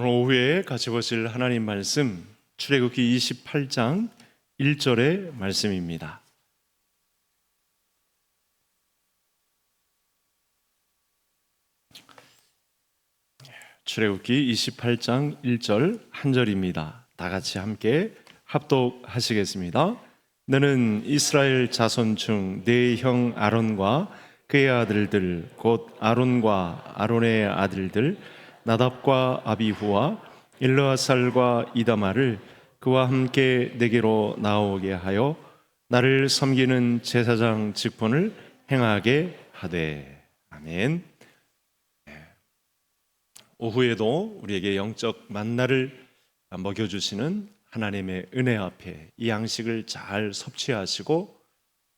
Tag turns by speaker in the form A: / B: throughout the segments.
A: 오늘 오후에 같이 보실 하나님 말씀 출애굽기 28장 1절의 말씀입니다. 출애굽기 28장 1절 한 절입니다. 다 같이 함께 합독하시겠습니다. 너는 이스라엘 자손 중 네 형 아론과 그의 아들들 곧 아론과 아론의 아들들 나답과 아비후와 일르아살과 이다마를 그와 함께 내게로 나오게 하여 나를 섬기는 제사장 직분을 행하게 하되. 아멘. 오후에도 우리에게 영적 만나를 먹여주시는 하나님의 은혜 앞에 이 양식을 잘 섭취하시고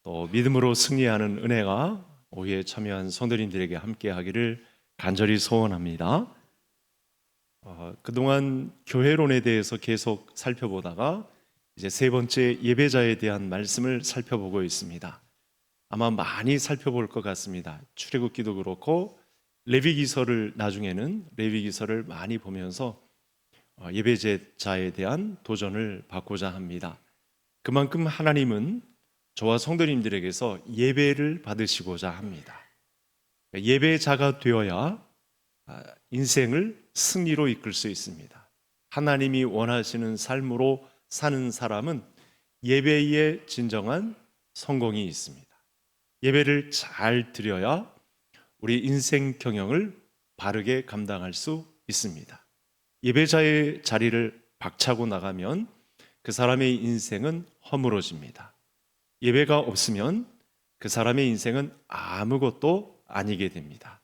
A: 또 믿음으로 승리하는 은혜가 오후에 참여한 성도님들에게 함께 하기를 간절히 소원합니다. 그동안 교회론에 대해서 계속 살펴보다가 이제 세 번째 예배자에 대한 말씀을 살펴보고 있습니다. 아마 많이 살펴볼 것 같습니다. 출애굽기도 그렇고 레위기서를 나중에는 레위기서를 많이 보면서 예배자에 대한 도전을 받고자 합니다. 그만큼 하나님은 저와 성도님들에게서 예배를 받으시고자 합니다. 예배자가 되어야 인생을 승리로 이끌 수 있습니다. 하나님이 원하시는 삶으로 사는 사람은 예배에 진정한 성공이 있습니다. 예배를 잘 드려야 우리 인생 경영을 바르게 감당할 수 있습니다. 예배자의 자리를 박차고 나가면 그 사람의 인생은 허물어집니다. 예배가 없으면 그 사람의 인생은 아무것도 아니게 됩니다.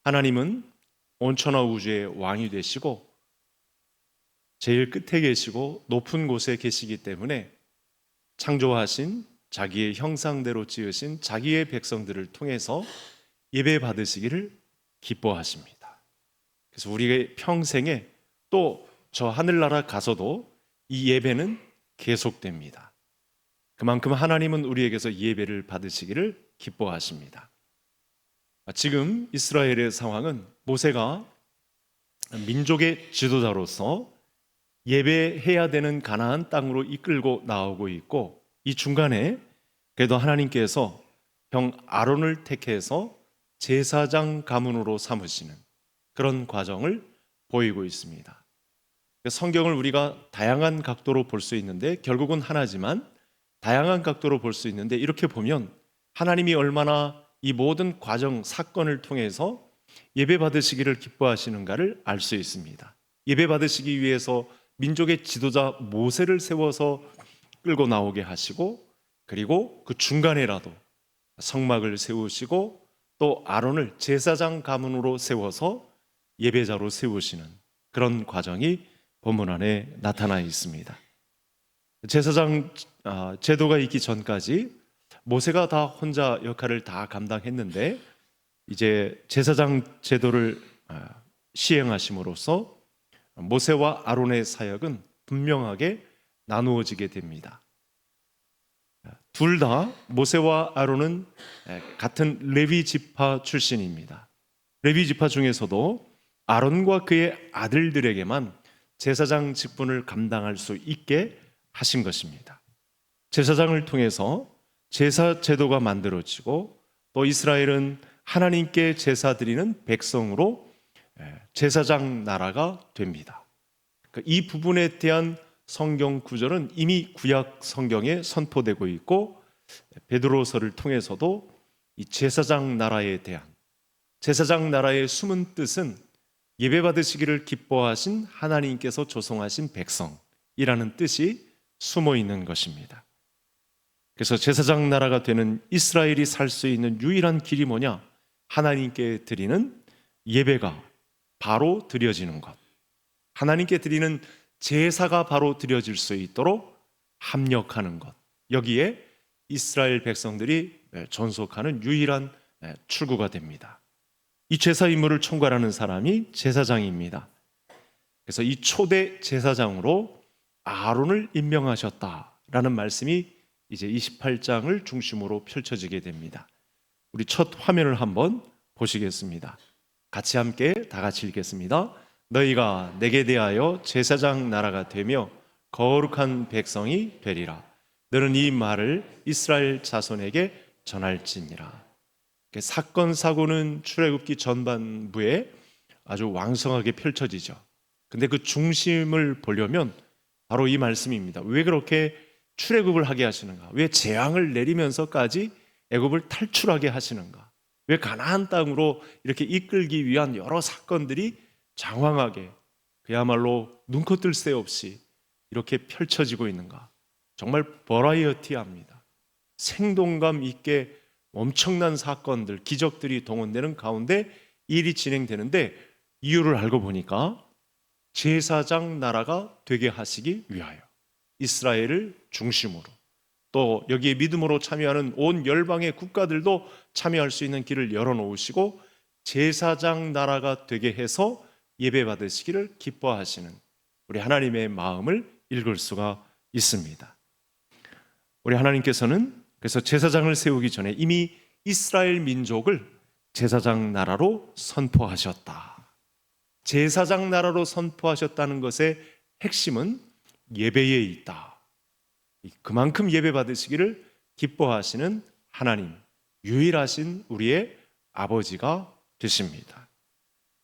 A: 하나님은 온천하 우주의 왕이 되시고 제일 끝에 계시고 높은 곳에 계시기 때문에 창조하신 자기의 형상대로 지으신 자기의 백성들을 통해서 예배 받으시기를 기뻐하십니다. 그래서 우리의 평생에 또 저 하늘나라 가서도 이 예배는 계속됩니다. 그만큼 하나님은 우리에게서 예배를 받으시기를 기뻐하십니다. 지금 이스라엘의 상황은 모세가 민족의 지도자로서 예배해야 되는 가나안 땅으로 이끌고 나오고 있고, 이 중간에 그래도 하나님께서 형 아론을 택해서 제사장 가문으로 삼으시는 그런 과정을 보이고 있습니다. 성경을 우리가 다양한 각도로 볼 수 있는데 결국은 하나지만 다양한 각도로 볼 수 있는데, 이렇게 보면 하나님이 얼마나 이 모든 과정 사건을 통해서 예배 받으시기를 기뻐하시는가를 알 수 있습니다. 예배 받으시기 위해서 민족의 지도자 모세를 세워서 끌고 나오게 하시고, 그리고 그 중간에라도 성막을 세우시고 또 아론을 제사장 가문으로 세워서 예배자로 세우시는 그런 과정이 본문 안에 나타나 있습니다. 제사장 제도가 있기 전까지 모세가 다 혼자 역할을 다 감당했는데, 이제 제사장 제도를 시행하심으로써 모세와 아론의 사역은 분명하게 나누어지게 됩니다. 둘 다 모세와 아론은 같은 레위 지파 출신입니다. 레위 지파 중에서도 아론과 그의 아들들에게만 제사장 직분을 감당할 수 있게 하신 것입니다. 제사장을 통해서 제사 제도가 만들어지고 또 이스라엘은 하나님께 제사 드리는 백성으로 제사장 나라가 됩니다. 이 부분에 대한 성경 구절은 이미 구약 성경에 선포되고 있고, 베드로서를 통해서도 이 제사장 나라에 대한, 제사장 나라의 숨은 뜻은 예배 받으시기를 기뻐하신 하나님께서 조성하신 백성이라는 뜻이 숨어 있는 것입니다. 그래서 제사장 나라가 되는 이스라엘이 살 수 있는 유일한 길이 뭐냐? 하나님께 드리는 예배가 바로 드려지는 것, 하나님께 드리는 제사가 바로 드려질 수 있도록 합력하는 것, 여기에 이스라엘 백성들이 존속하는 유일한 출구가 됩니다. 이 제사 임무를 총괄하는 사람이 제사장입니다. 그래서 이 초대 제사장으로 아론을 임명하셨다라는 말씀이 이제 28장을 중심으로 펼쳐지게 됩니다. 우리 첫 화면을 한번 보시겠습니다. 같이 함께 다 같이 읽겠습니다. 너희가 내게 대하여 제사장 나라가 되며 거룩한 백성이 되리라. 너는 이 말을 이스라엘 자손에게 전할지니라. 사건 사고는 출애굽기 전반부에 아주 왕성하게 펼쳐지죠. 근데 그 중심을 보려면 바로 이 말씀입니다. 왜 그렇게 출애굽을 하게 하시는가? 왜 재앙을 내리면서까지 애굽을 탈출하게 하시는가? 왜 가나안 땅으로 이렇게 이끌기 위한 여러 사건들이 장황하게 그야말로 눈코 뜰 새 없이 이렇게 펼쳐지고 있는가? 정말 버라이어티합니다. 생동감 있게 엄청난 사건들, 기적들이 동원되는 가운데 일이 진행되는데 이유를 알고 보니까 제사장 나라가 되게 하시기 위하여 이스라엘을 중심으로 또 여기에 믿음으로 참여하는 온 열방의 국가들도 참여할 수 있는 길을 열어놓으시고 제사장 나라가 되게 해서 예배 받으시기를 기뻐하시는 우리 하나님의 마음을 읽을 수가 있습니다. 우리 하나님께서는 그래서 제사장을 세우기 전에 이미 이스라엘 민족을 제사장 나라로 선포하셨다. 제사장 나라로 선포하셨다는 것의 핵심은 예배에 있다. 그만큼 예배 받으시기를 기뻐하시는 하나님, 유일하신 우리의 아버지가 되십니다.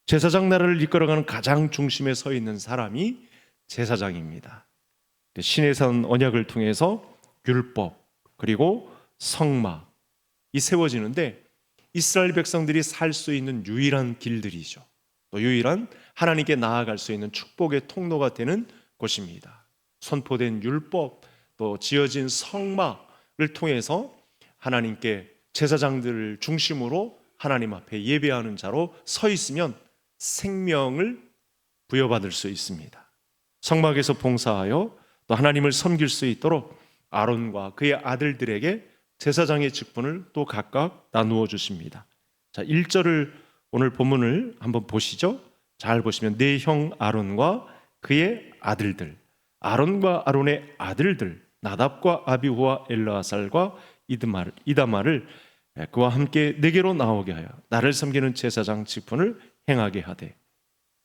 A: 제사장 나라를 이끌어가는 가장 중심에 서 있는 사람이 제사장입니다. 시내산 언약을 통해서 율법 그리고 성막이 세워지는데 이스라엘 백성들이 살 수 있는 유일한 길들이죠. 또 유일한 하나님께 나아갈 수 있는 축복의 통로가 되는 곳입니다. 선포된 율법 또 지어진 성막을 통해서 하나님께 제사장들을 중심으로 하나님 앞에 예배하는 자로 서 있으면 생명을 부여받을 수 있습니다. 성막에서 봉사하여 또 하나님을 섬길 수 있도록 아론과 그의 아들들에게 제사장의 직분을 또 각각 나누어 주십니다. 자, 1절을 오늘 본문을 한번 보시죠. 잘 보시면 내 형 아론과 그의 아들들, 아론과 아론의 아들들 나답과 아비후와 엘르아살과 이다말을 그와 함께 내게로 나오게 하여 나를 섬기는 제사장 직분을 행하게 하되.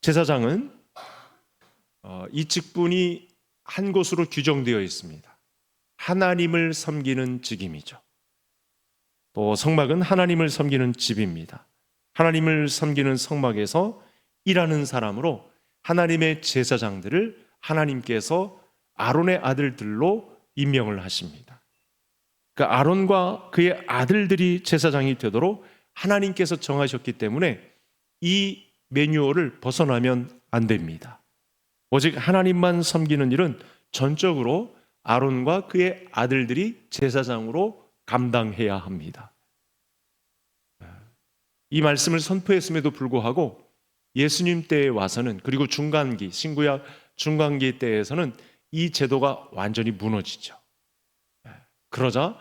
A: 제사장은 이 직분이 한 곳으로 규정되어 있습니다. 하나님을 섬기는 직임이죠. 또 성막은 하나님을 섬기는 집입니다. 하나님을 섬기는 성막에서 일하는 사람으로 하나님의 제사장들을 하나님께서 아론의 아들들로 임명을 하십니다. 그 아론과 그의 아들들이 제사장이 되도록 하나님께서 정하셨기 때문에 이 매뉴얼을 벗어나면 안 됩니다. 오직 하나님만 섬기는 일은 전적으로 아론과 그의 아들들이 제사장으로 감당해야 합니다. 이 말씀을 선포했음에도 불구하고 예수님 때에 와서는 그리고 중간기, 신구약 중간기 때에서는 이 제도가 완전히 무너지죠. 그러자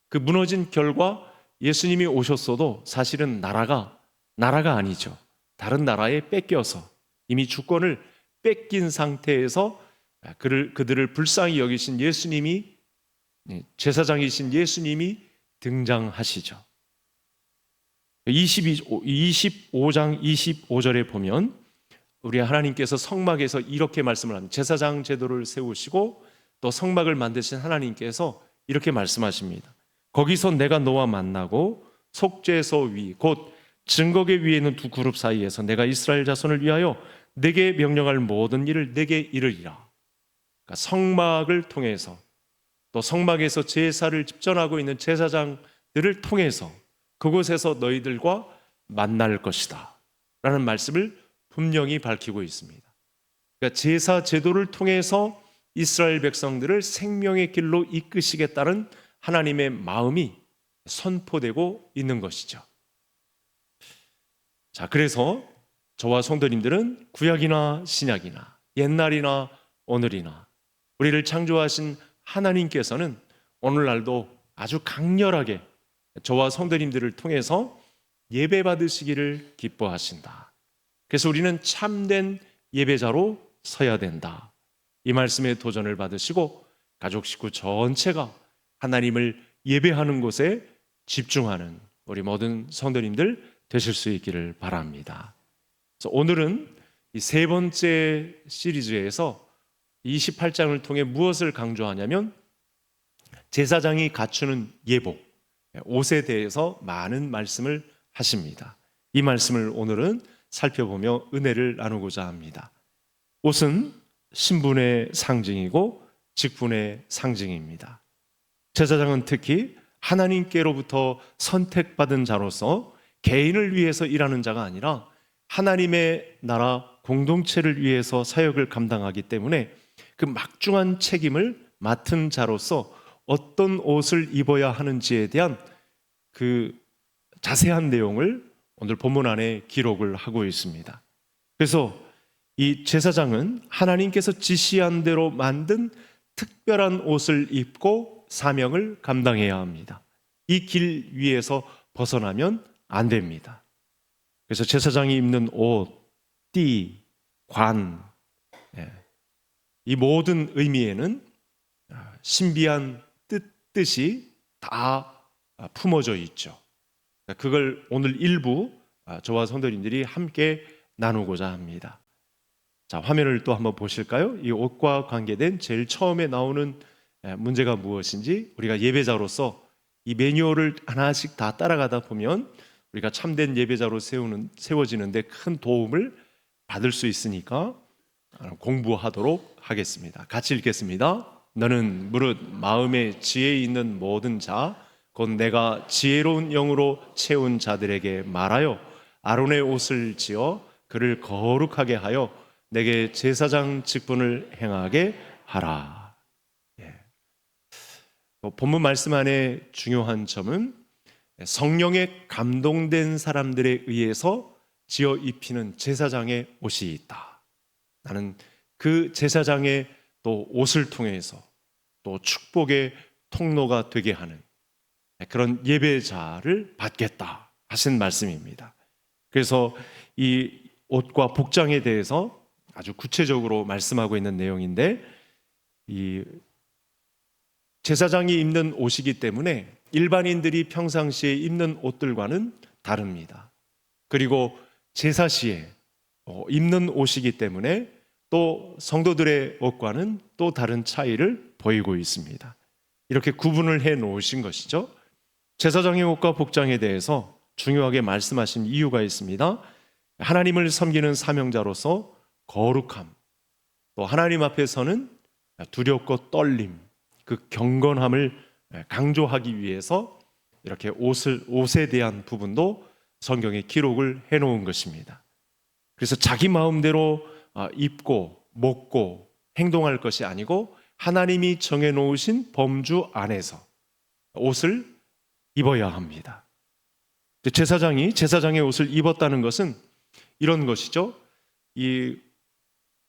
A: 그 무너진 결과 예수님이 오셨어도 사실은 나라가 아니죠. 다른 나라에 뺏겨서 이미 주권을 뺏긴 상태에서 그들을 불쌍히 여기신 예수님이, 제사장이신 예수님이 등장하시죠. 25장 25절에 보면 우리 하나님께서 성막에서 이렇게 말씀을 합니다. 제사장 제도를 세우시고 또 성막을 만드신 하나님께서 이렇게 말씀하십니다. 거기서 내가 너와 만나고 속죄소 위 곧 증거계 위에 있는 두 그룹 사이에서 내가 이스라엘 자손을 위하여 내게 명령할 모든 일을 내게 이르리라. 그러니까 성막을 통해서 또 성막에서 제사를 집전하고 있는 제사장들을 통해서 그곳에서 너희들과 만날 것이다 라는 말씀을 분명히 밝히고 있습니다. 그러니까 제사 제도를 통해서 이스라엘 백성들을 생명의 길로 이끄시겠다는 하나님의 마음이 선포되고 있는 것이죠. 자, 그래서 저와 성도님들은 구약이나 신약이나 옛날이나 오늘이나 우리를 창조하신 하나님께서는 오늘날도 아주 강렬하게 저와 성도님들을 통해서 예배 받으시기를 기뻐하신다. 그래서 우리는 참된 예배자로 서야 된다. 이 말씀에 도전을 받으시고 가족 식구 전체가 하나님을 예배하는 곳에 집중하는 우리 모든 성도님들 되실 수 있기를 바랍니다. 그래서 오늘은 이 세 번째 시리즈에서 28장을 통해 무엇을 강조하냐면 제사장이 갖추는 예복, 옷에 대해서 많은 말씀을 하십니다. 이 말씀을 오늘은 살펴보며 은혜를 나누고자 합니다. 옷은 신분의 상징이고 직분의 상징입니다. 제사장은 특히 하나님께로부터 선택받은 자로서 개인을 위해서 일하는 자가 아니라 하나님의 나라 공동체를 위해서 사역을 감당하기 때문에 그 막중한 책임을 맡은 자로서 어떤 옷을 입어야 하는지에 대한 그 자세한 내용을 오늘 본문 안에 기록을 하고 있습니다. 그래서 이 제사장은 하나님께서 지시한 대로 만든 특별한 옷을 입고 사명을 감당해야 합니다. 이 길 위에서 벗어나면 안 됩니다. 그래서 제사장이 입는 옷, 띠, 관, 이 모든 의미에는 신비한 뜻이 다 품어져 있죠. 그걸 오늘 일부 저와 성도님들이 함께 나누고자 합니다. 자, 화면을 또 한번 보실까요? 이 옷과 관계된 제일 처음에 나오는 문제가 무엇인지 우리가 예배자로서 이 매뉴얼을 하나씩 다 따라가다 보면 우리가 참된 예배자로 세워지는데 큰 도움을 받을 수 있으니까 공부하도록 하겠습니다. 같이 읽겠습니다. 너는 무릇 마음에 지혜 있는 모든 자, 곧 내가 지혜로운 영으로 채운 자들에게 말하여 아론의 옷을 지어 그를 거룩하게 하여 내게 제사장 직분을 행하게 하라. 본문 말씀 안에 중요한 점은 성령에 감동된 사람들에 의해서 지어 입히는 제사장의 옷이 있다. 나는 그 제사장의 또 옷을 통해서 또 축복의 통로가 되게 하는 그런 예배자를 받겠다 하신 말씀입니다. 그래서 이 옷과 복장에 대해서 아주 구체적으로 말씀하고 있는 내용인데, 이 제사장이 입는 옷이기 때문에 일반인들이 평상시에 입는 옷들과는 다릅니다. 그리고 제사 시에 입는 옷이기 때문에 또 성도들의 옷과는 또 다른 차이를 보이고 있습니다. 이렇게 구분을 해 놓으신 것이죠. 제사장의 옷과 복장에 대해서 중요하게 말씀하신 이유가 있습니다. 하나님을 섬기는 사명자로서 거룩함, 또 하나님 앞에서는 두렵고 떨림, 그 경건함을 강조하기 위해서 이렇게 옷에 대한 부분도 성경에 기록을 해놓은 것입니다. 그래서 자기 마음대로 입고 먹고 행동할 것이 아니고 하나님이 정해놓으신 범주 안에서 옷을 입어야 합니다. 제사장이 제사장의 옷을 입었다는 것은 이런 것이죠. 이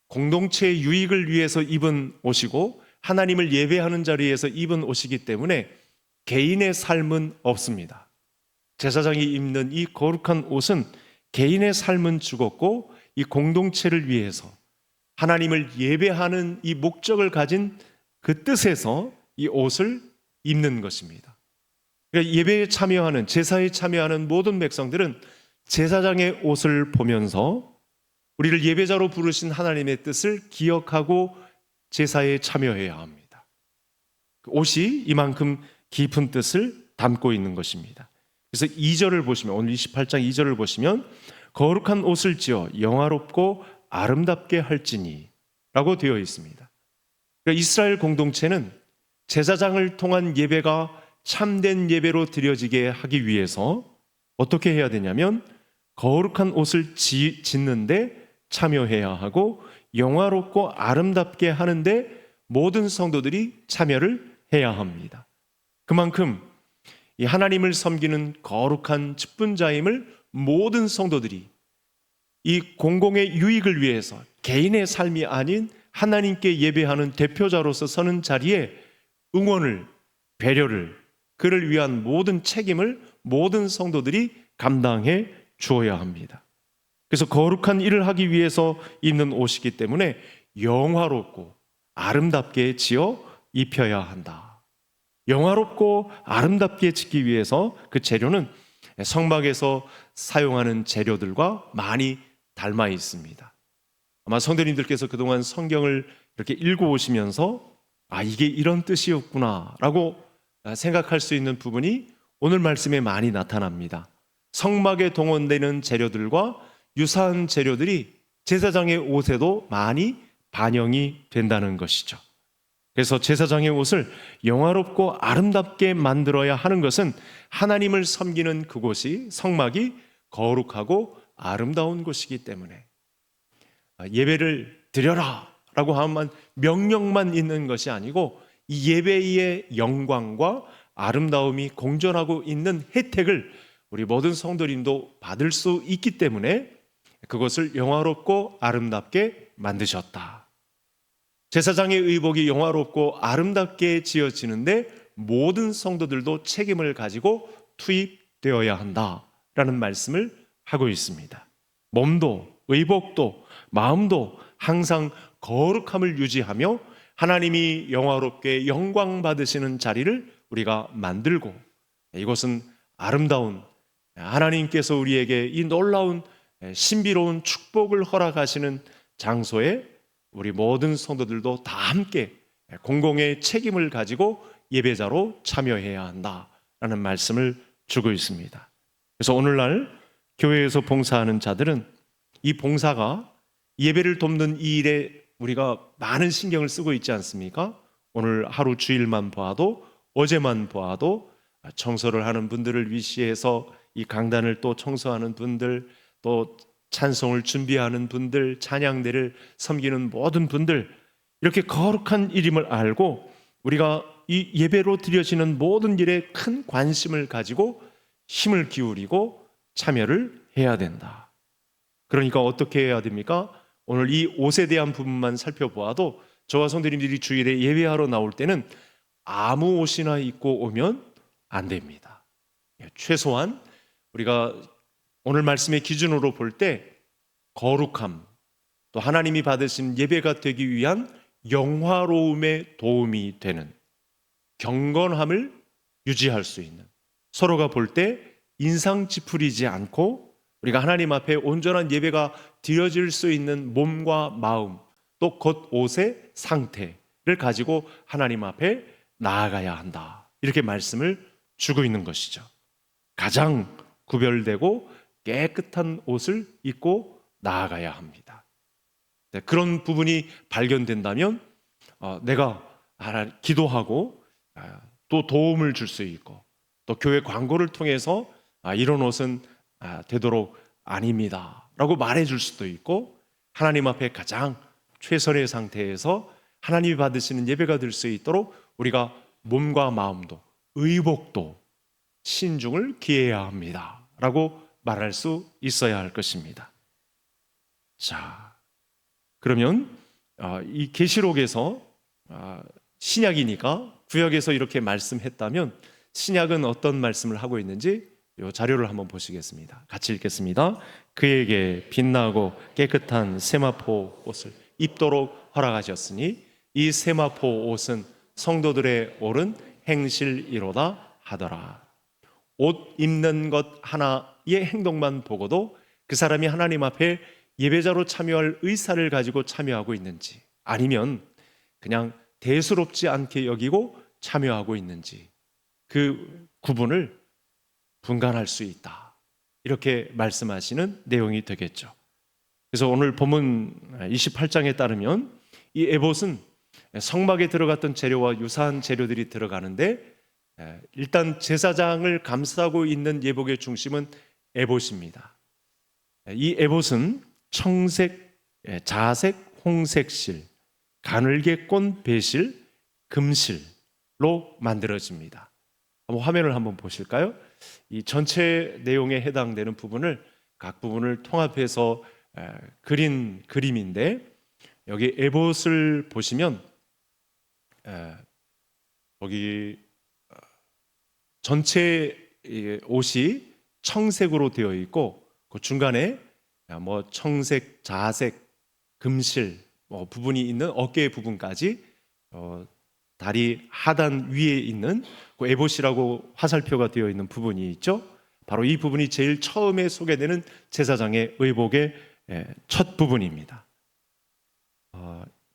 A: 공동체의 유익을 위해서 입은 옷이고 하나님을 예배하는 자리에서 입은 옷이기 때문에 개인의 삶은 없습니다. 제사장이 입는 이 거룩한 옷은 개인의 삶은 죽었고 이 공동체를 위해서 하나님을 예배하는 이 목적을 가진 그 뜻에서 이 옷을 입는 것입니다. 그러니까 예배에 참여하는, 제사에 참여하는 모든 백성들은 제사장의 옷을 보면서 우리를 예배자로 부르신 하나님의 뜻을 기억하고 제사에 참여해야 합니다. 옷이 이만큼 깊은 뜻을 담고 있는 것입니다. 그래서 2절을 보시면, 오늘 28장 2절을 보시면 거룩한 옷을 지어 영화롭고 아름답게 할지니 라고 되어 있습니다. 그러니까 이스라엘 공동체는 제사장을 통한 예배가 참된 예배로 드려지게 하기 위해서 어떻게 해야 되냐면 거룩한 옷을 짓는데 참여해야 하고 영화롭고 아름답게 하는데 모든 성도들이 참여를 해야 합니다. 그만큼 이 하나님을 섬기는 거룩한 직분자임을 모든 성도들이 이 공공의 유익을 위해서 개인의 삶이 아닌 하나님께 예배하는 대표자로서 서는 자리에 응원을, 배려를, 그를 위한 모든 책임을 모든 성도들이 감당해 주어야 합니다. 그래서 거룩한 일을 하기 위해서 입는 옷이기 때문에 영화롭고 아름답게 지어 입혀야 한다. 영화롭고 아름답게 짓기 위해서 그 재료는 성막에서 사용하는 재료들과 많이 닮아 있습니다. 아마 성도님들께서 그동안 성경을 이렇게 읽어오시면서 이게 이런 뜻이었구나라고 생각할 수 있는 부분이 오늘 말씀에 많이 나타납니다. 성막에 동원되는 재료들과 유사한 재료들이 제사장의 옷에도 많이 반영이 된다는 것이죠. 그래서 제사장의 옷을 영화롭고 아름답게 만들어야 하는 것은 하나님을 섬기는 그곳이 성막이 거룩하고 아름다운 곳이기 때문에 예배를 드려라 라고 하면 명령만 있는 것이 아니고 이 예배의 영광과 아름다움이 공존하고 있는 혜택을 우리 모든 성도님도 받을 수 있기 때문에 그것을 영화롭고 아름답게 만드셨다. 제사장의 의복이 영화롭고 아름답게 지어지는데 모든 성도들도 책임을 가지고 투입되어야 한다라는 말씀을 하고 있습니다. 몸도 의복도 마음도 항상 거룩함을 유지하며 하나님이 영화롭게 영광 받으시는 자리를 우리가 만들고, 이것은 아름다운 하나님께서 우리에게 이 놀라운 신비로운 축복을 허락하시는 장소에 우리 모든 성도들도 다 함께 공공의 책임을 가지고 예배자로 참여해야 한다라는 말씀을 주고 있습니다. 그래서 오늘날 교회에서 봉사하는 자들은 이 봉사가 예배를 돕는 이 일에 우리가 많은 신경을 쓰고 있지 않습니까? 오늘 하루 주일만 보아도, 어제만 보아도 청소를 하는 분들을 위시해서 이 강단을 또 청소하는 분들, 또 찬송을 준비하는 분들, 찬양대를 섬기는 모든 분들, 이렇게 거룩한 일임을 알고 우리가 이 예배로 드려지는 모든 일에 큰 관심을 가지고 힘을 기울이고 참여를 해야 된다. 그러니까 어떻게 해야 됩니까? 오늘 이 옷에 대한 부분만 살펴보아도 저와 성도님들이 주일에 예배하러 나올 때는 아무 옷이나 입고 오면 안 됩니다. 최소한 우리가 오늘 말씀의 기준으로 볼 때 거룩함, 또 하나님이 받으신 예배가 되기 위한 영화로움에 도움이 되는 경건함을 유지할 수 있는, 서로가 볼 때 인상 찌푸리지 않고 우리가 하나님 앞에 온전한 예배가 드려질 수 있는 몸과 마음, 또 겉옷의 상태를 가지고 하나님 앞에 나아가야 한다. 이렇게 말씀을 주고 있는 것이죠. 가장 구별되고 깨끗한 옷을 입고 나아가야 합니다. 그런 부분이 발견된다면 내가 기도하고 또 도움을 줄 수 있고, 또 교회 광고를 통해서 이런 옷은 되도록 아닙니다 라고 말해줄 수도 있고, 하나님 앞에 가장 최선의 상태에서 하나님이 받으시는 예배가 될 수 있도록 우리가 몸과 마음도 의복도 신중을 기해야 합니다 라고 말할 수 있어야 할 것입니다. 자, 그러면 이 계시록에서 신약이니까 구약에서 이렇게 말씀했다면 신약은 어떤 말씀을 하고 있는지 이 자료를 한번 보시겠습니다. 같이 읽겠습니다. 그에게 빛나고 깨끗한 세마포 옷을 입도록 허락하셨으니 이 세마포 옷은 성도들의 옳은 행실이로다 하더라. 옷 입는 것 하나의 행동만 보고도 그 사람이 하나님 앞에 예배자로 참여할 의사를 가지고 참여하고 있는지, 아니면 그냥 대수롭지 않게 여기고 참여하고 있는지, 그 구분을 분간할 수 있다. 이렇게 말씀하시는 내용이 되겠죠. 그래서 오늘 본문 28장에 따르면 이 에봇은 성막에 들어갔던 재료와 유사한 재료들이 들어가는데, 일단 제사장을 감싸고 있는 예복의 중심은 에봇입니다. 이 에봇은 청색, 자색, 홍색실, 가늘게 꼰 배실, 금실로 만들어집니다. 화면을 한번 보실까요? 이 전체 내용에 해당되는 부분을 각 부분을 통합해서 그린 그림인데, 여기 에봇을 보시면 거기 전체 옷이 청색으로 되어 있고, 그 중간에 뭐 청색, 자색, 금실 부분이 있는 어깨 부분까지 다리 하단 위에 있는 그 에봇이라고 화살표가 되어 있는 부분이 있죠. 바로 이 부분이 제일 처음에 소개되는 제사장의 의복의 첫 부분입니다.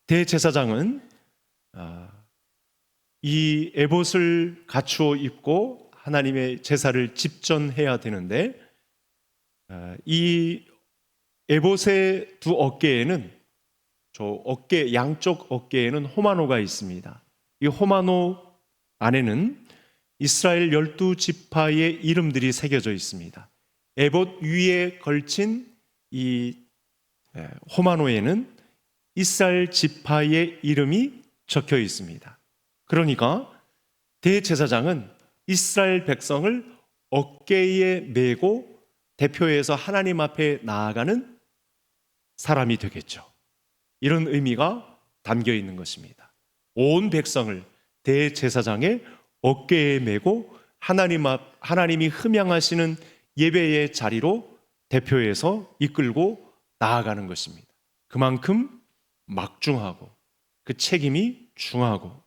A: 대제사장은 이 에봇을 갖추어 입고 하나님의 제사를 집전해야 되는데, 이 에봇의 두 어깨에는, 양쪽 어깨에는 호마노가 있습니다. 이 호마노 안에는 이스라엘 12지파의 이름들이 새겨져 있습니다. 에봇 위에 걸친 이 호마노에는 이스라엘 지파의 이름이 적혀 있습니다. 그러니까 대제사장은 이스라엘 백성을 어깨에 메고 대표해서 하나님 앞에 나아가는 사람이 되겠죠. 이런 의미가 담겨 있는 것입니다. 온 백성을 대제사장의 어깨에 메고 하나님이 흠양하시는 예배의 자리로 대표해서 이끌고 나아가는 것입니다. 그만큼 막중하고 그 책임이 중하고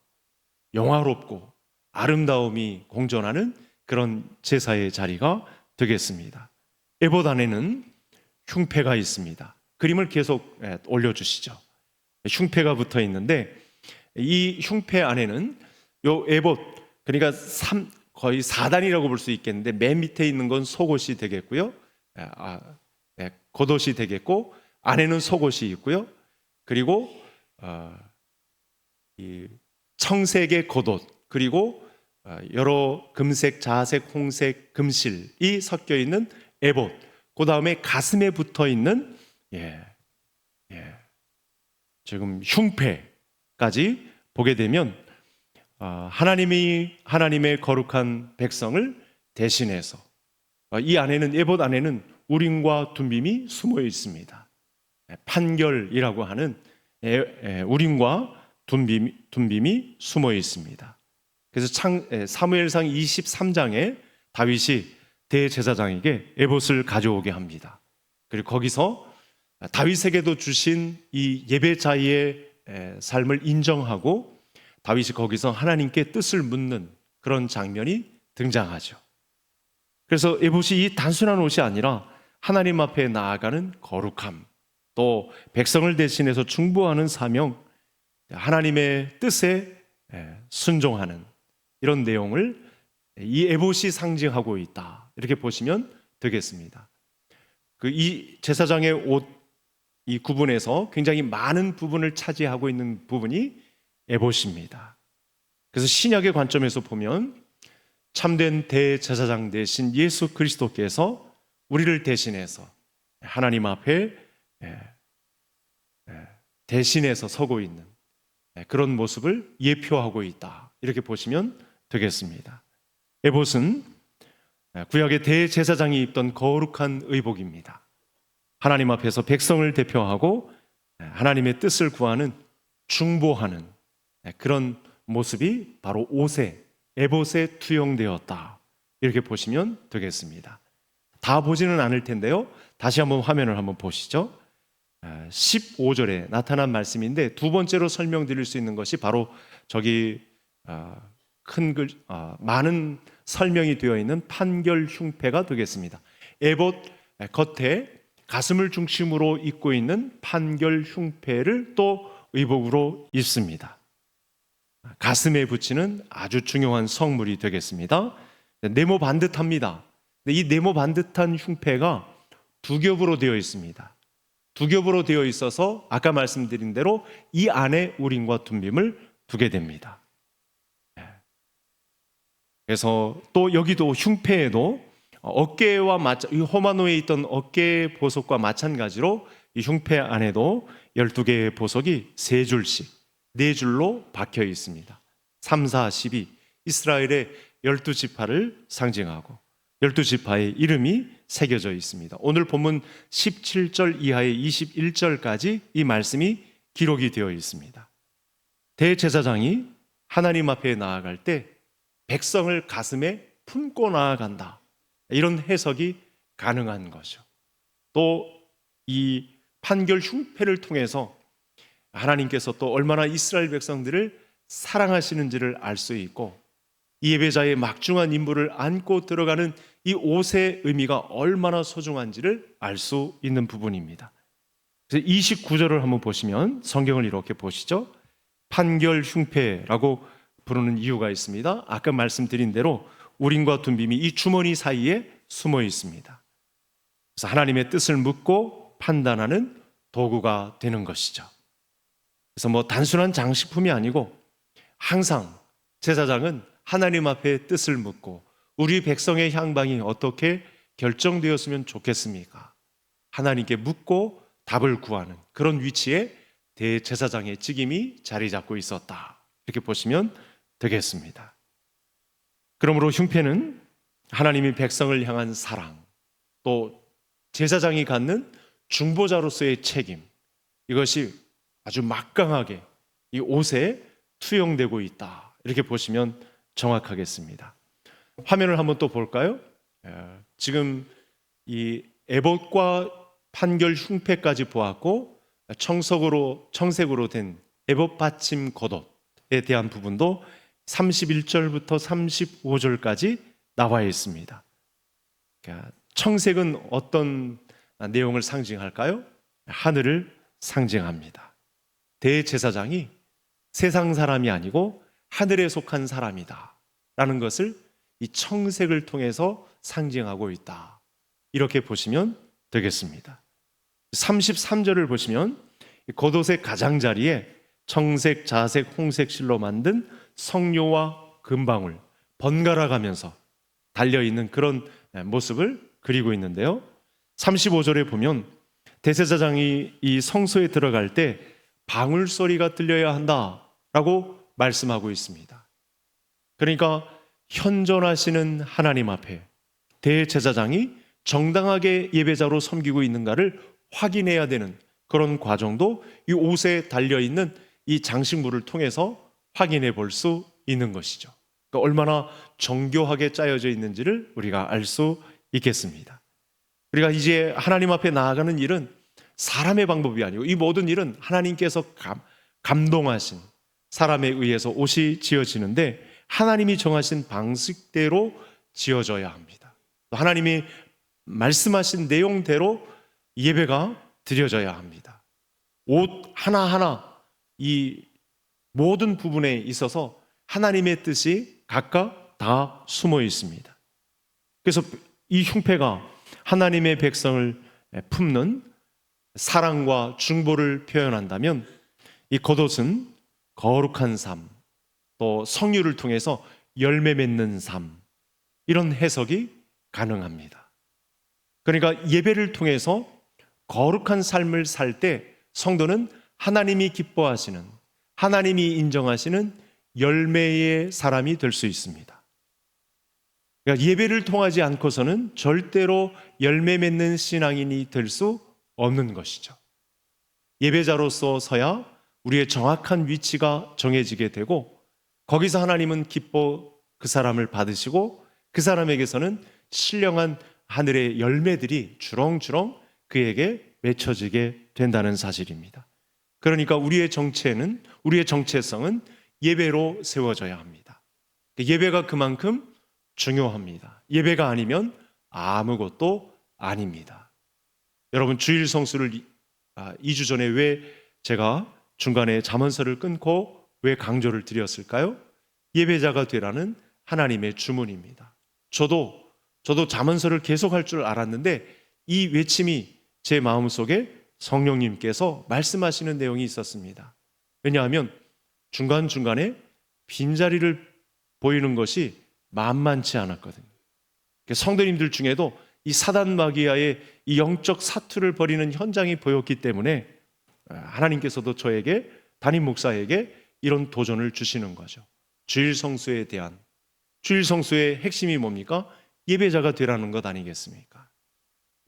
A: 영화롭고 아름다움이 공존하는 그런 제사의 자리가 되겠습니다. 에봇 안에는 흉패가 있습니다. 그림을 계속 올려주시죠. 흉패가 붙어 있는데, 이 흉패 안에는 요 에봇, 그러니까 거의 4단이라고 볼 수 있겠는데, 맨 밑에 있는 건 속옷이 되겠고요, 겉옷이 되겠고, 안에는 속옷이 있고요, 그리고 이 청색의 겉옷, 그리고 여러 금색, 자색, 홍색, 금실이 섞여 있는 에봇, 그 다음에 가슴에 붙어 있는 지금 흉패까지 보게 되면 하나님의 거룩한 백성을 대신해서 이 안에는, 에봇 안에는 우림과 둠빔이 숨어 있습니다. 판결이라고 하는 우림과 둠빔이 숨어 있습니다. 그래서 사무엘상 23장에 다윗이 대제사장에게 에봇을 가져오게 합니다. 그리고 거기서 다윗에게도 주신 이 예배자의 삶을 인정하고 다윗이 거기서 하나님께 뜻을 묻는 그런 장면이 등장하죠. 그래서 에봇이 이 단순한 옷이 아니라 하나님 앞에 나아가는 거룩함, 또 백성을 대신해서 중보하는 사명, 하나님의 뜻에 순종하는 이런 내용을 이 에봇이 상징하고 있다, 이렇게 보시면 되겠습니다. 이 제사장의 옷, 이 구분에서 굉장히 많은 부분을 차지하고 있는 부분이 에봇입니다. 그래서 신약의 관점에서 보면 참된 대제사장 대신 예수 그리스도께서 우리를 대신해서 하나님 앞에 대신해서 서고 있는 그런 모습을 예표하고 있다, 이렇게 보시면 되겠습니다. 에봇은 구약의 대제사장이 입던 거룩한 의복입니다. 하나님 앞에서 백성을 대표하고 하나님의 뜻을 구하는, 중보하는 그런 모습이 바로 옷에, 에봇에 투영되었다, 이렇게 보시면 되겠습니다. 다 보지는 않을 텐데요, 다시 한번 화면을 한번 보시죠. 15절에 나타난 말씀인데, 두 번째로 설명드릴 수 있는 것이 바로 저기 많은 설명이 되어 있는 판결 흉패가 되겠습니다. 에봇 겉에 가슴을 중심으로 입고 있는 판결 흉패를 또 의복으로 입습니다. 가슴에 붙이는 아주 중요한 성물이 되겠습니다. 네모 반듯합니다. 이 네모 반듯한 흉패가 두 겹으로 되어 있습니다. 두 겹으로 되어 있어서 아까 말씀드린 대로 이 안에 우림과 둠빔을 두게 됩니다. 그래서 또 여기도 흉패에도 어깨와 이 호마노에 있던 어깨 보석과 마찬가지로 이 흉패 안에도 12개의 보석이 3줄씩 4줄로 박혀 있습니다. 3, 4, 12 이스라엘의 12지파를 상징하고 12지파의 이름이 새겨져 있습니다. 오늘 본문 17절 이하의 21절까지 이 말씀이 기록이 되어 있습니다. 대제사장이 하나님 앞에 나아갈 때 백성을 가슴에 품고 나아간다, 이런 해석이 가능한 거죠. 또 이 판결 흉패를 통해서 하나님께서 또 얼마나 이스라엘 백성들을 사랑하시는지를 알 수 있고, 이 예배자의 막중한 임무를 안고 들어가는 이 옷의 의미가 얼마나 소중한지를 알 수 있는 부분입니다. 그래서 29절을 한번 보시면 성경을 이렇게 보시죠. 판결 흉패라고 부르는 이유가 있습니다. 아까 말씀드린 대로 우림과 둠빔이 이 주머니 사이에 숨어 있습니다. 그래서 하나님의 뜻을 묻고 판단하는 도구가 되는 것이죠. 그래서 뭐 단순한 장식품이 아니고 항상 제사장은 하나님 앞에 뜻을 묻고 우리 백성의 향방이 어떻게 결정되었으면 좋겠습니까? 하나님께 묻고 답을 구하는 그런 위치에 대제사장의 직임이 자리 잡고 있었다. 이렇게 보시면 되겠습니다. 그러므로 흉패는 하나님이 백성을 향한 사랑, 또 제사장이 갖는 중보자로서의 책임, 이것이 아주 막강하게 이 옷에 투영되고 있다. 이렇게 보시면 정확하겠습니다. 화면을 한번 또 볼까요? 지금 이 에봇과 판결 흉패까지 보았고 청색으로 된 에봇 받침 겉옷에 대한 부분도 31절부터 35절까지 나와 있습니다. 청색은 어떤 내용을 상징할까요? 하늘을 상징합니다. 대제사장이 세상 사람이 아니고 하늘에 속한 사람이다 라는 것을 이 청색을 통해서 상징하고 있다. 이렇게 보시면 되겠습니다. 33절을 보시면 겉옷의 가장자리에 청색, 자색, 홍색 실로 만든 성료와 금방울 번갈아 가면서 달려있는 그런 모습을 그리고 있는데요. 35절에 보면 대제사장이 이 성소에 들어갈 때 방울 소리가 들려야 한다라고 말씀하고 있습니다. 그러니까 현존하시는 하나님 앞에 대제사장이 정당하게 예배자로 섬기고 있는가를 확인해야 되는 그런 과정도 이 옷에 달려있는 이 장식물을 통해서 확인해 볼 수 있는 것이죠. 그러니까 얼마나 정교하게 짜여져 있는지를 우리가 알 수 있겠습니다. 우리가 이제 하나님 앞에 나아가는 일은 사람의 방법이 아니고 이 모든 일은 하나님께서 감동하신 사람에 의해서 옷이 지어지는데 하나님이 정하신 방식대로 지어져야 합니다. 하나님이 말씀하신 내용대로 예배가 드려져야 합니다. 옷 하나하나 이 모든 부분에 있어서 하나님의 뜻이 각각 다 숨어 있습니다. 그래서 이 흉패가 하나님의 백성을 품는 사랑과 중보를 표현한다면 이 겉옷은 거룩한 삶, 또 성유를 통해서 열매 맺는 삶, 이런 해석이 가능합니다. 그러니까 예배를 통해서 거룩한 삶을 살 때 성도는 하나님이 기뻐하시는, 하나님이 인정하시는 열매의 사람이 될 수 있습니다. 그러니까 예배를 통하지 않고서는 절대로 열매 맺는 신앙인이 될 수 없는 것이죠. 예배자로서서야 우리의 정확한 위치가 정해지게 되고 거기서 하나님은 기뻐 그 사람을 받으시고 그 사람에게서는 신령한 하늘의 열매들이 주렁주렁 그에게 맺혀지게 된다는 사실입니다. 그러니까 우리의 정체성은 예배로 세워져야 합니다. 예배가 그만큼 중요합니다. 예배가 아니면 아무것도 아닙니다. 여러분 주일 성수를 2주 전에 왜 제가 중간에 잠언서를 끊고 왜 강조를 드렸을까요? 예배자가 되라는 하나님의 주문입니다. 저도 잠언서를 계속할 줄 알았는데 이 외침이 제 마음속에 성령님께서 말씀하시는 내용이 있었습니다. 왜냐하면 중간중간에 빈자리를 보이는 것이 만만치 않았거든요. 성도님들 중에도 이 사단 마귀아의 이 영적 사투를 벌이는 현장이 보였기 때문에 하나님께서도 저에게 담임 목사에게 이런 도전을 주시는 거죠. 주일 성수의 핵심이 뭡니까? 예배자가 되라는 것 아니겠습니까?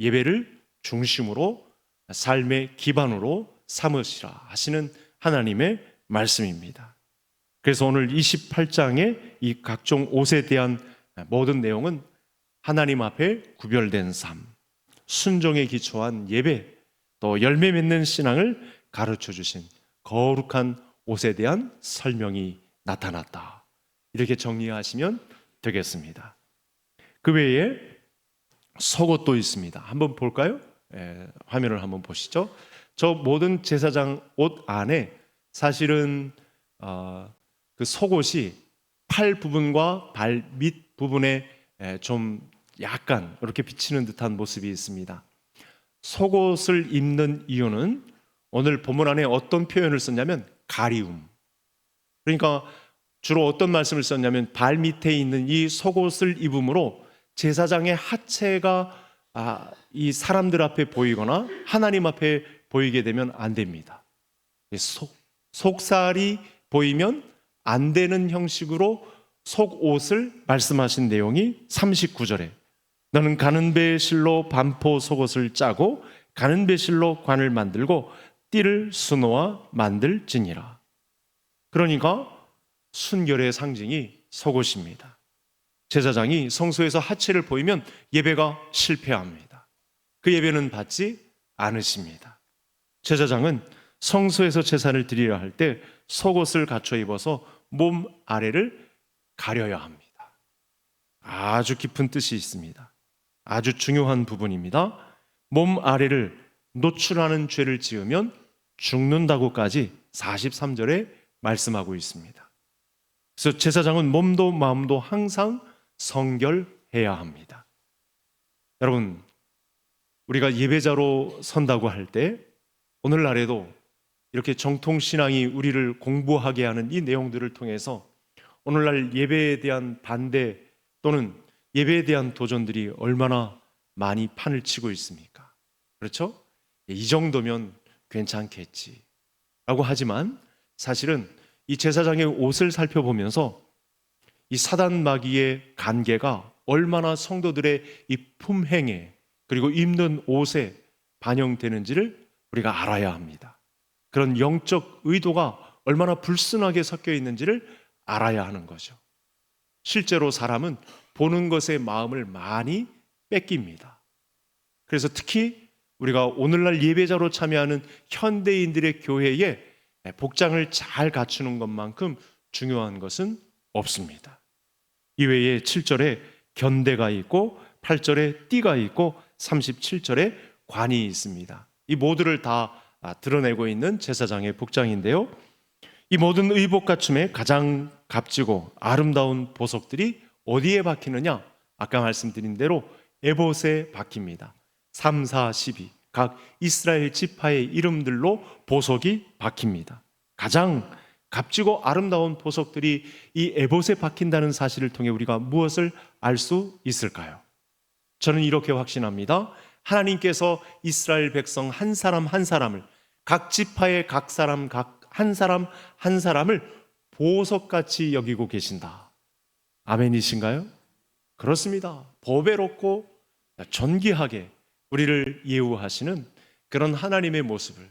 A: 예배를 중심으로 삶의 기반으로 삼으시라 하시는 하나님의 말씀입니다. 그래서 오늘 28장의 이 각종 옷에 대한 모든 내용은 하나님 앞에 구별된 삶, 순종에 기초한 예배, 또 열매 맺는 신앙을 가르쳐 주신 거룩한 옷에 대한 설명이 나타났다. 이렇게 정리하시면 되겠습니다. 그 외에 속옷도 있습니다. 한번 볼까요? 화면을 한번 보시죠. 저 모든 제사장 옷 안에 사실은 그 속옷이 팔 부분과 발 밑 부분에 좀 약간 이렇게 비치는 듯한 모습이 있습니다. 속옷을 입는 이유는 오늘 본문 안에 어떤 표현을 썼냐면 가리움. 그러니까 주로 어떤 말씀을 썼냐면 발 밑에 있는 이 속옷을 입음으로 제사장의 하체가 이 사람들 앞에 보이거나 하나님 앞에 보이게 되면 안 됩니다. 속살이 보이면 안 되는 형식으로 속옷을 말씀하신 내용이 39절에 너는 가는 배실로 반포 속옷을 짜고 가는 배실로 관을 만들고 띠를 수놓아 만들지니라. 그러니까 순결의 상징이 속옷입니다. 제사장이 성소에서 하체를 보이면 예배가 실패합니다. 그 예배는 받지 않으십니다. 제사장은 성소에서 제사를 드리려 할 때 속옷을 갖춰 입어서 몸 아래를 가려야 합니다. 아주 깊은 뜻이 있습니다. 아주 중요한 부분입니다. 몸 아래를 노출하는 죄를 지으면 죽는다고까지 43절에 말씀하고 있습니다. 그래서 제사장은 몸도 마음도 항상 성결해야 합니다. 여러분, 우리가 예배자로 선다고 할 때 오늘날에도 이렇게 정통신앙이 우리를 공부하게 하는 이 내용들을 통해서 오늘날 예배에 대한 반대 또는 예배에 대한 도전들이 얼마나 많이 판을 치고 있습니까? 그렇죠? 이 정도면 괜찮겠지 라고 하지만 사실은 이 제사장의 옷을 살펴보면서 이 사단 마귀의 간계가 얼마나 성도들의 이 품행에 그리고 입는 옷에 반영되는지를 우리가 알아야 합니다. 그런 영적 의도가 얼마나 불순하게 섞여 있는지를 알아야 하는 거죠. 실제로 사람은 보는 것에 마음을 많이 뺏깁니다. 그래서 특히 우리가 오늘날 예배자로 참여하는 현대인들의 교회에 복장을 잘 갖추는 것만큼 중요한 것은 없습니다. 이외에 7절에 견대가 있고 8절에 띠가 있고 37절에 관이 있습니다. 이 모두를 다 드러내고 있는 제사장의 복장인데요. 이 모든 의복 갖춤에 가장 값지고 아름다운 보석들이 어디에 박히느냐? 아까 말씀드린 대로 에봇에 박힙니다. 3, 4, 12 각 이스라엘 지파의 이름들로 보석이 박힙니다. 가장 값지고 아름다운 보석들이 이 에봇에 박힌다는 사실을 통해 우리가 무엇을 알 수 있을까요? 저는 이렇게 확신합니다. 하나님께서 이스라엘 백성 한 사람 한 사람을 각 지파의 각 사람 각 한 사람 한 사람을 보석같이 여기고 계신다. 아멘이신가요? 그렇습니다. 보배롭고 존귀하게 우리를 예우하시는 그런 하나님의 모습을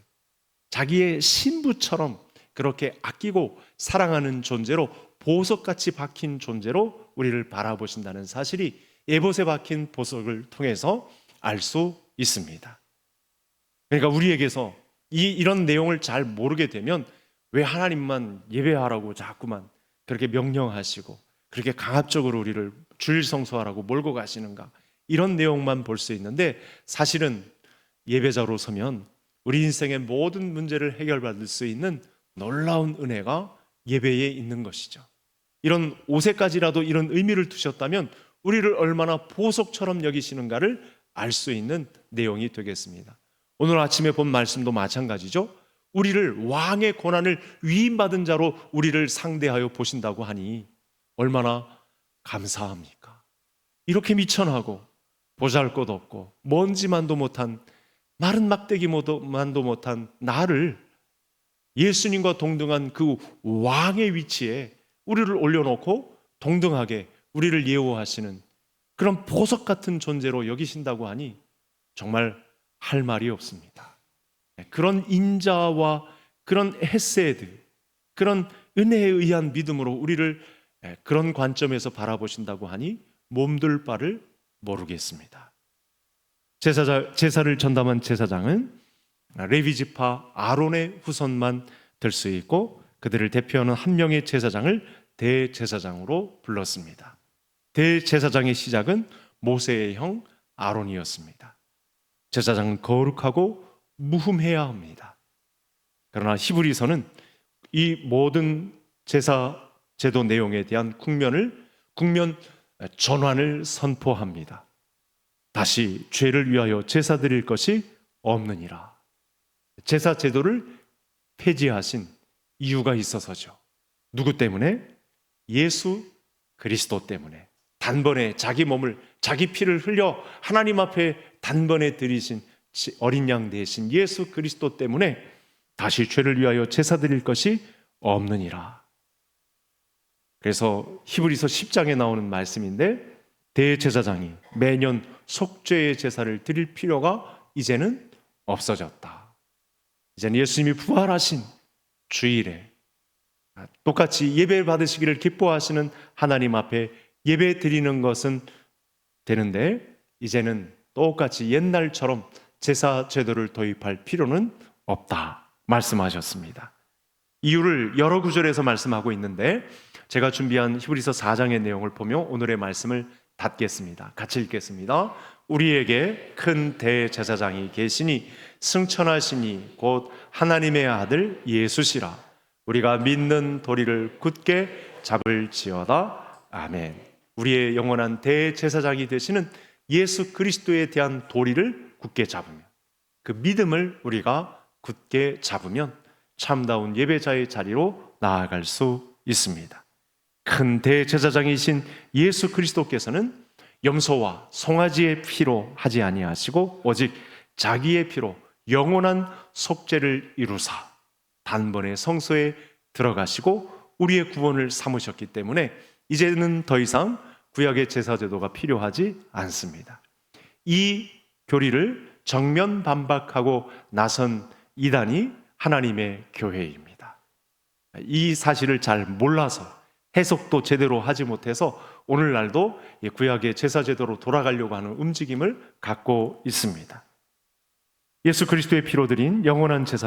A: 자기의 신부처럼 그렇게 아끼고 사랑하는 존재로 보석같이 박힌 존재로 우리를 바라보신다는 사실이 에봇에 박힌 보석을 통해서 알 수 있습니다. 그러니까 우리에게서 이런 내용을 잘 모르게 되면 왜 하나님만 예배하라고 자꾸만 그렇게 명령하시고 그렇게 강압적으로 우리를 주일 성수하라고 몰고 가시는가, 이런 내용만 볼 수 있는데 사실은 예배자로 서면 우리 인생의 모든 문제를 해결받을 수 있는 놀라운 은혜가 예배에 있는 것이죠. 이런 옷에까지라도 이런 의미를 두셨다면 우리를 얼마나 보석처럼 여기시는가를 알 수 있는 내용이 되겠습니다. 오늘 아침에 본 말씀도 마찬가지죠. 우리를 왕의 고난을 위임받은 자로 우리를 상대하여 보신다고 하니 얼마나 감사합니까? 이렇게 미천하고 보잘것없고 먼지만도 못한 마른 막대기만도 못한 나를 예수님과 동등한 그 왕의 위치에 우리를 올려놓고 동등하게 우리를 예우하시는 그런 보석 같은 존재로 여기신다고 하니 정말 할 말이 없습니다. 그런 인자와 그런 헤세드, 그런 은혜에 의한 믿음으로 우리를 그런 관점에서 바라보신다고 하니 몸둘 바를 모르겠습니다. 제사를 전담한 제사장은 레위 지파 아론의 후손만 될 수 있고 그들을 대표하는 한 명의 제사장을 대제사장으로 불렀습니다. 대제사장의 시작은 모세의 형 아론이었습니다. 제사장은 거룩하고 무흠해야 합니다. 그러나 히브리서는 이 모든 제사 제도 내용에 대한 국면 전환을 선포합니다. 다시 죄를 위하여 제사 드릴 것이 없느니라. 제사 제도를 폐지하신 이유가 있어서죠. 누구 때문에? 예수 그리스도 때문에. 단번에 자기 몸을, 자기 피를 흘려 하나님 앞에 단번에 드리신 어린 양 대신 예수 그리스도 때문에 다시 죄를 위하여 제사 드릴 것이 없느니라. 그래서 히브리서 10장에 나오는 말씀인데, 대제사장이 매년 속죄의 제사를 드릴 필요가 이제는 없어졌다. 이제는 예수님이 부활하신 주일에 똑같이 예배 받으시기를 기뻐하시는 하나님 앞에 예배 드리는 것은 되는데, 이제는 똑같이 옛날처럼 제사 제도를 도입할 필요는 없다 말씀하셨습니다. 이유를 여러 구절에서 말씀하고 있는데, 제가 준비한 히브리서 4장의 내용을 보며 오늘의 말씀을 닫겠습니다. 같이 읽겠습니다. 우리에게 큰 대제사장이 계시니 승천하시니 곧 하나님의 아들 예수시라. 우리가 믿는 도리를 굳게 잡을지어다. 아멘. 우리의 영원한 대제사장이 되시는 예수 그리스도에 대한 도리를 굳게 잡으면, 그 믿음을 우리가 굳게 잡으면 참다운 예배자의 자리로 나아갈 수 있습니다. 큰 대제사장이신 예수 그리스도께서는 염소와 송아지의 피로 하지 아니하시고 오직 자기의 피로 영원한 속죄를 이루사 단번에 성소에 들어가시고 우리의 구원을 삼으셨기 때문에 이제는 더 이상 구약의 제사제도가 필요하지 않습니다. 이 교리를 정면 반박하고 나선 이단이 하나님의 교회입니다. 이 사실을 잘 몰라서 해석도 제대로 하지 못해서 오늘날도 구약의 제사제도로 돌아가려고 하는 움직임을 갖고 있습니다. 예수 그리스도의 피로 드린 영원한 제사